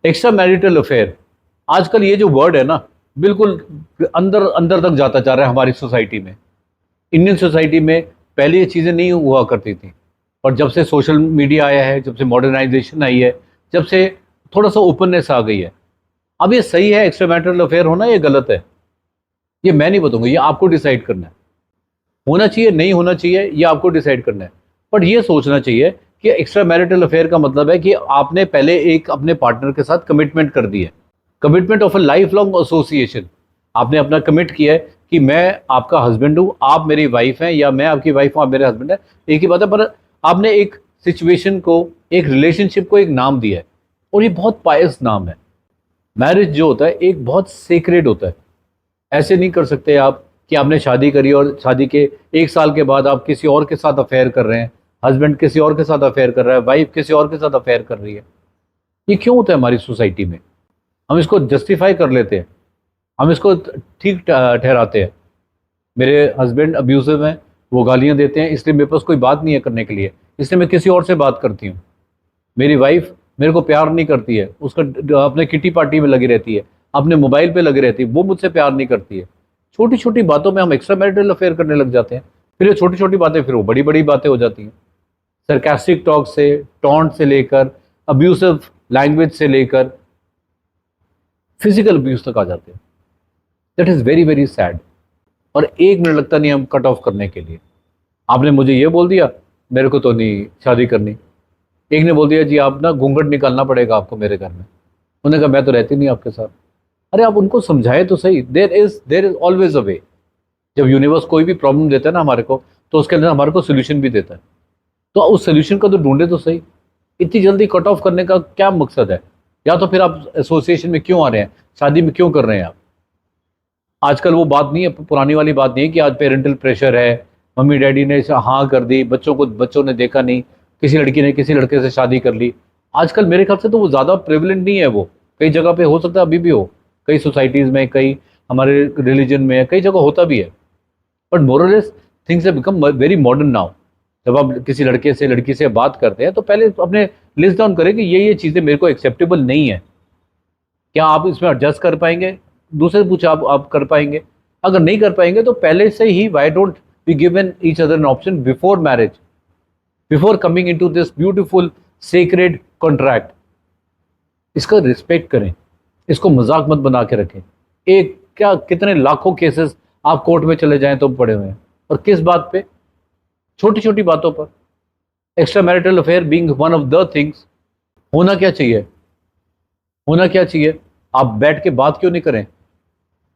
Extra marital affair, आजकल ये जो वर्ड है ना, बिल्कुल अंदर अंदर तक जाता जा रहा है हमारी सोसाइटी में। इंडियन सोसाइटी में पहले ये चीज़ें नहीं हुआ करती थी, और जब से सोशल मीडिया आया है, जब से मॉडर्नाइजेशन आई है, जब से थोड़ा सा ओपननेस आ गई है, अब ये सही है एक्स्ट्रा मैरिटल अफेयर होना, ये गलत है, ये मैं नहीं बताऊंगा, ये आपको डिसाइड करना है। होना चाहिए नहीं होना चाहिए ये आपको डिसाइड करना है। बट ये सोचना चाहिए कि एक्स्ट्रा मैरिटल अफेयर का मतलब है कि आपने पहले एक अपने पार्टनर के साथ कमिटमेंट कर दी है, commitment of a life long association. आपने अपना कमिट किया है कि मैं आपका हस्बैंड हूँ, आप मेरी वाइफ हैं, या मैं आपकी वाइफ हूँ, आप मेरे हस्बैंड हैं, एक ही बात है। पर आपने एक सिचुएशन को, एक रिलेशनशिप को एक नाम दिया है, और ये बहुत पायस नाम है। मैरिज जो होता है एक बहुत सीक्रेट होता है। ऐसे नहीं कर सकते आप कि आपने शादी करी और शादी के 1 साल के बाद आप किसी और के साथ अफेयर कर रहे हैं, हस्बैंड किसी और के साथ अफेयर कर रहा है, वाइफ किसी और के साथ अफेयर कर रही है। ये क्यों होता है हमारी सोसाइटी में? हम इसको जस्टिफाई कर लेते हैं, हम इसको ठीक ठहराते हैं। मेरे हस्बैंड अब्यूसिव हैं, वो गालियां देते हैं, इसलिए मेरे पास कोई बात नहीं है करने के लिए, इसलिए मैं किसी और से बात करती हूँ। मेरी वाइफ मेरे को प्यार नहीं करती है, उसका अपने किटी पार्टी में लगी रहती है, अपने मोबाइल पे लगी रहती है, वो मुझसे प्यार नहीं करती है। छोटी छोटी बातों में हम एक्स्ट्रा मैरिटल अफेयर करने लग जाते हैं। फिर ये छोटी छोटी बातें फिर वो बड़ी बड़ी बातें हो जाती हैं। सरकास्टिक टॉक से, टॉन्ट से लेकर, अब्यूसिव लैंग्वेज से लेकर फिजिकल अब्यूज तक आ जाते हैं। That is very very sad. और 1 मिनट लगता नहीं हम कट ऑफ करने के लिए। आपने मुझे ये बोल दिया, मेरे को तो नहीं शादी करनी। एक ने बोल दिया जी आप ना घूंघट निकालना पड़ेगा आपको मेरे घर में। उन्होंने कहा मैं तो रहती नहीं आपके साथ। अरे आप उनको समझाए तो सही। देर इज ऑलवेज अ वे। जब यूनिवर्स कोई भी प्रॉब्लम देता है ना हमारे को, तो उसके अंदर हमारे को सोल्यूशन भी देता है। तो उस सोल्यूशन का तो ढूंढे तो सही। इतनी जल्दी कट ऑफ करने का क्या मकसद है? या तो फिर आप एसोसिएशन में क्यों आ रहे हैं, शादी में क्यों कर रहे हैं आप? आजकल वो बात नहीं है, पुरानी वाली बात नहीं है कि आज पेरेंटल प्रेशर है, मम्मी डैडी ने हाँ कर दी, बच्चों ने देखा नहीं, किसी लड़की ने किसी लड़के से शादी कर ली। आजकल मेरे ख्याल से तो वो ज़्यादा प्रेवलेंट नहीं है। वो कई जगह पे हो सकता है अभी भी हो, कई सोसाइटीज़ में, कई हमारे रिलीजन में, कई जगह होता भी है। But morals things have become very modern now. जब आप किसी लड़के से लड़की से बात करते हैं तो पहले अपने लिस्ट डाउन करें कि ये चीज़ें मेरे को एक्सेप्टेबल नहीं है, क्या आप इसमें एडजस्ट कर पाएंगे? दूसरे से पूछा आप कर पाएंगे? अगर नहीं कर पाएंगे तो पहले से ही why don't we given each other an option before marriage, before coming into this beautiful sacred contract. इसका रिस्पेक्ट करें, इसको मजाक मत बना के रखें। एक क्या कितने लाखों केसेस आप कोर्ट में चले जाएं तो पड़े हुए हैं, और किस बात पे? छोटी छोटी बातों पर। Extra marital affair being one of the things. होना क्या चाहिए? होना क्या चाहिए? आप बैठ के बात क्यों नहीं करें?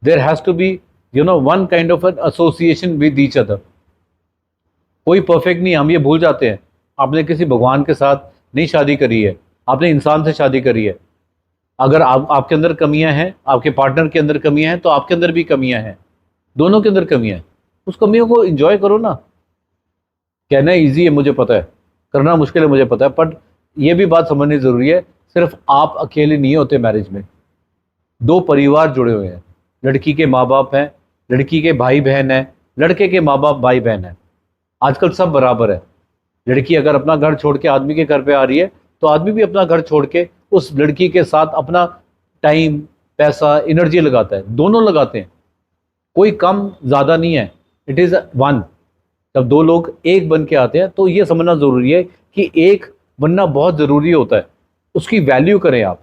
There has to be one kind of an association with each other. कोई परफेक्ट नहीं, हम ये भूल जाते हैं। आपने किसी भगवान के साथ नहीं शादी करी है, आपने इंसान से शादी करी है। अगर आपके अंदर कमियां हैं, आपके पार्टनर के अंदर कमियां हैं, तो आपके अंदर भी कमियां हैं, दोनों के अंदर कमियां हैं। उस कमियों को एंजॉय करो ना। कहना ईजी है मुझे पता है, करना मुश्किल है मुझे पता है, बट ये भी बात समझनी ज़रूरी है, सिर्फ आप अकेले नहीं होते मैरिज में। 2 परिवार जुड़े हुए हैं। लड़की के माँ बाप हैं, लड़की के भाई बहन हैं, लड़के के माँ बाप भाई बहन हैं। आजकल सब बराबर है। लड़की अगर अपना घर छोड़ के आदमी के घर पे आ रही है, तो आदमी भी अपना घर छोड़ के उस लड़की के साथ अपना टाइम, पैसा, एनर्जी लगाता है, दोनों लगाते हैं। कोई कम ज़्यादा नहीं है, इट इज़ वन। जब 2 लोग एक बन के आते हैं तो ये समझना ज़रूरी है कि एक बनना बहुत ज़रूरी होता है। उसकी वैल्यू करें आप।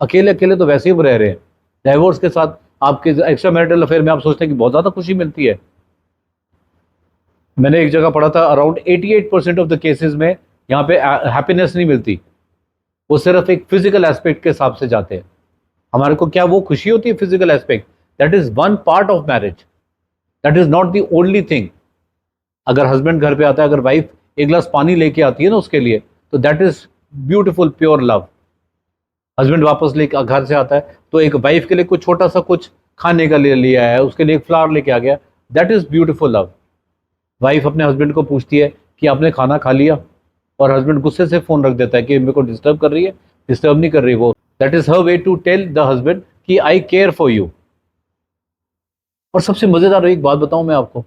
अकेले अकेले तो वैसे ही रह रहे हैं। डाइवोर्स के साथ आपके एक्स्ट्रा मैरिटल अफेयर में आप सोचते हैं कि बहुत ज़्यादा खुशी मिलती है। मैंने एक जगह पढ़ा था, अराउंड 88% ऑफ द केसेस में यहाँ पे हैप्पीनेस नहीं मिलती। वो सिर्फ एक फिजिकल एस्पेक्ट के हिसाब से जाते हैं। हमारे को क्या वो खुशी होती है? Physical aspect, that is one part of marriage, that is not the only thing. अगर हस्बैंड घर पे आता है, अगर वाइफ एक गिलास पानी लेके आती है ना उसके लिए, तो that is beautiful pure love. Husband वापस लेके घर से आता है तो एक वाइफ के लिए कुछ छोटा सा कुछ खाने का ले लिया है, उसके लिए एक फ्लावर लेके आ गया, that is beautiful love. Wife अपने हस्बैंड को पूछती है कि आपने खाना खा लिया, और हस्बैंड गुस्से से फोन रख देता है कि मेरे को डिस्टर्ब कर रही है। डिस्टर्ब नहीं कर रही वो, that is her way to tell the husband कि आई केयर फॉर यू। और सबसे मजेदार एक बात बताऊं मैं आपको,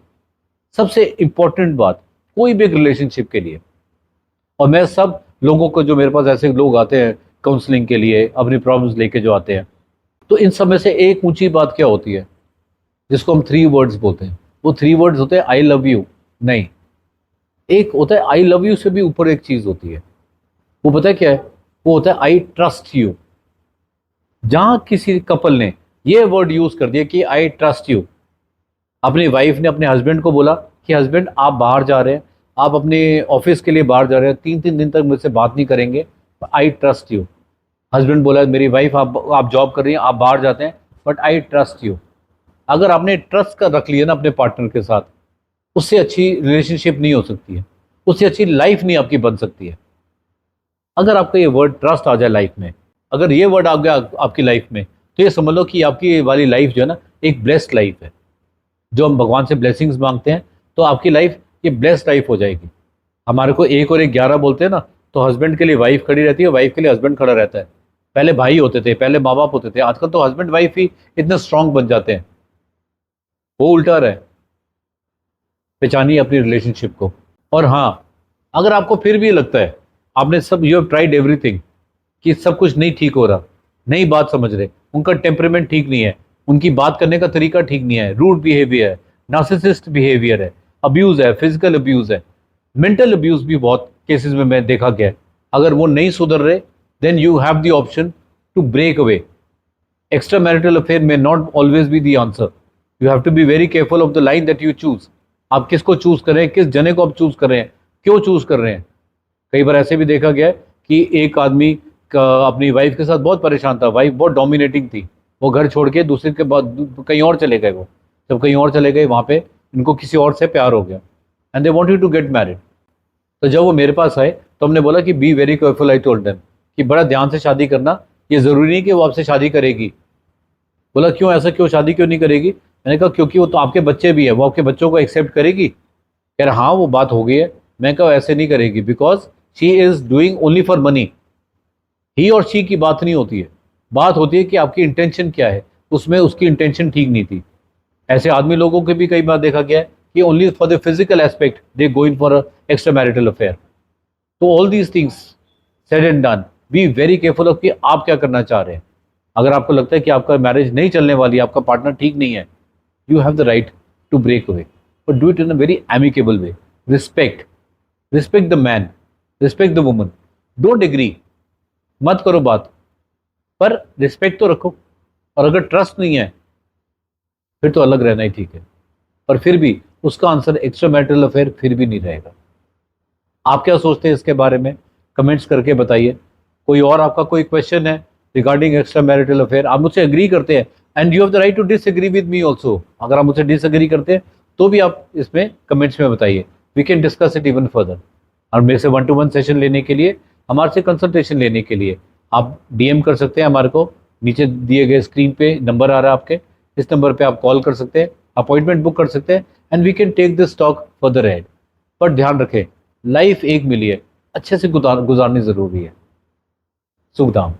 सबसे इंपॉर्टेंट बात कोई भी रिलेशनशिप के लिए, और मैं सब लोगों को, जो मेरे पास ऐसे लोग आते हैं काउंसलिंग के लिए अपनी प्रॉब्लम्स लेके जो आते हैं, तो इन सब में से एक ऊंची बात क्या होती है जिसको हम 3 वर्ड्स बोलते हैं? वो 3 वर्ड्स होते हैं आई लव यू। नहीं, एक होता है आई लव यू से भी ऊपर एक चीज होती है, वो पता है क्या है? वो होता है आई ट्रस्ट यू। जहां किसी कपल ने ये वर्ड यूज कर दिया कि आई ट्रस्ट यू, अपनी वाइफ ने अपने हस्बैंड को बोला कि हस्बैंड आप बाहर जा रहे हैं, आप अपने ऑफिस के लिए बाहर जा रहे हैं, 3-3 दिन तक मुझसे बात नहीं करेंगे, आई ट्रस्ट यू। हस्बैंड बोला मेरी वाइफ आप जॉब कर रही हैं, आप बाहर जाते हैं, बट आई ट्रस्ट यू। अगर आपने ट्रस्ट का रख लिया ना अपने पार्टनर के साथ, उससे अच्छी रिलेशनशिप नहीं हो सकती है, उससे अच्छी लाइफ नहीं आपकी बन सकती है। अगर आपका ये वर्ड ट्रस्ट आ जाए लाइफ में, अगर ये वर्ड आ गया आपकी लाइफ में, तो ये समझ लो कि आपकी वाली लाइफ जो है ना, एक ब्लेस्ड लाइफ है। जो हम भगवान से ब्लेसिंग्स मांगते हैं, तो आपकी लाइफ ये ब्लेस्ड लाइफ हो जाएगी। हमारे को 1 और 1 11 बोलते हैं ना, तो हस्बैंड के लिए वाइफ खड़ी रहती है, वाइफ के लिए हस्बैंड खड़ा रहता है। पहले भाई होते थे, पहले माँ बाप होते थे, आजकल तो हस्बैंड वाइफ ही इतने स्ट्रांग बन जाते हैं। वो उल्टा रहे। पहचानिए अपनी रिलेशनशिप को। और हाँ, अगर आपको फिर भी लगता है आपने सब यू हैव ट्राइड एवरीथिंग कि सब कुछ नहीं ठीक हो रहा, नहीं बात समझ रहे, उनका टेम्परामेंट ठीक नहीं है, उनकी बात करने का तरीका ठीक नहीं है, रूड बिहेवियर है, नार्सिसिस्ट बिहेवियर है, अब्यूज है, फिजिकल अब्यूज है, मेंटल अब्यूज भी बहुत केसेस में मैं देखा गया है। अगर वो नहीं सुधर रहे, then you have the option to break away. Extra marital affair में not always be the answer. You have to be very careful of the line that you choose. आप किसको चूज कर रहे हैं, किस जने को आप चूज कर रहे हैं, क्यों चूज कर रहे हैं? कई बार ऐसे भी देखा गया है कि एक आदमी अपनी वाइफ के साथ बहुत परेशान था, वाइफ बहुत डोमिनेटिंग थी, वो घर छोड़ के दूसरे के बाद कहीं और चले गए। वो जब कहीं और चले गए, वहाँ पे इनको किसी और से प्यार हो गया, and they wanted to get married. तो जब वो मेरे पास आए, तो हमने बोला कि B very careful, I told them कि बड़ा ध्यान से शादी करना, ये ज़रूरी नहीं कि वो आपसे शादी करेगी। बोला क्यों, ऐसा क्यों, शादी क्यों नहीं करेगी? मैंने कहा क्योंकि वो तो आपके बच्चे भी है, वो आपके बच्चों को एक्सेप्ट करेगी। कह रहा हाँ वो बात हो गई है। मैं कहा ऐसे नहीं करेगी, because she is doing only for money. He और शी की बात नहीं होती है, बात होती है कि आपकी इंटेंशन क्या है। उसमें उसकी इंटेंशन ठीक नहीं थी। ऐसे आदमी लोगों के भी कई बार देखा गया है कि only for the physical aspect they go in for extra marital affair. तो all these things said and done, be very careful of कि आप क्या करना चाह रहे हैं। अगर आपको लगता है कि आपका मैरिज नहीं चलने वाली, आपका पार्टनर ठीक नहीं है, you have the right to break away, but do it in a very amicable way. Respect, respect the man, respect the woman. Don't agree, मत करो बात, पर रिस्पेक्ट तो रखो। और अगर ट्रस्ट नहीं है, फिर तो अलग रहना ही ठीक है। पर फिर भी उसका आंसर एक्स्ट्रा मैरिटल अफेयर फिर भी नहीं रहेगा। आप क्या सोचते हैं इसके बारे में? कमेंट्स करके बताइए। कोई और आपका कोई क्वेश्चन है रिगार्डिंग एक्स्ट्रा मैरिटल अफेयर? आप मुझसे एग्री करते हैं, and you have the right to disagree with me also. अगर आप मुझसे डिसएग्री करते हैं, तो भी आप इसमें कमेंट्स में बताइए, we can discuss it even further. और मेरे से 1-to-1 सेशन लेने के लिए, हमारे से कंसल्टेशन लेने के लिए, आप डीएम कर सकते हैं हमारे को। नीचे दिए गए स्क्रीन पे नंबर आ रहा है आपके, इस नंबर पे आप कॉल कर सकते हैं, अपॉइंटमेंट बुक कर सकते हैं, and we can take this talk further ahead. पर ध्यान रखें, लाइफ एक मिली है, अच्छे से गुजारनी जरूरी है। सुखधाम।